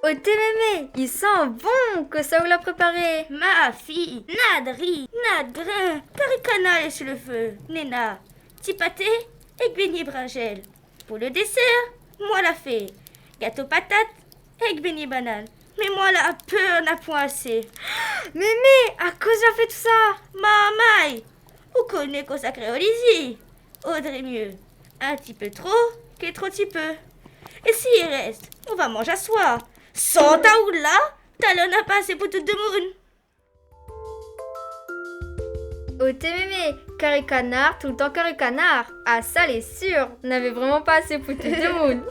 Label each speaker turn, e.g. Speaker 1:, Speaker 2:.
Speaker 1: Oh mémé, il sent bon que ça vous l'a préparé.
Speaker 2: Ma fille, n'a de riz, n'a de grain, caricana est sur le feu. Néna, petit pâté et beignet bringel. Pour le dessert, moi la fée. Gâteau patate et beignet banane. Mais moi la peur n'a point assez.
Speaker 1: Mémé, à cause j'ai fait tout ça.
Speaker 2: Mamai, vous connaissez qu'au sacré Olivier. Audrey mieux. Un petit peu trop que trop petit peu. Et s'il reste, on va manger à soir. Sans ta ou là, t'as n'a pas assez pour tout le monde.
Speaker 1: Oh mémé, carré canard, tout le temps carré canard. Ah ça l'est sûr, on n'avait vraiment pas assez pour tout le monde.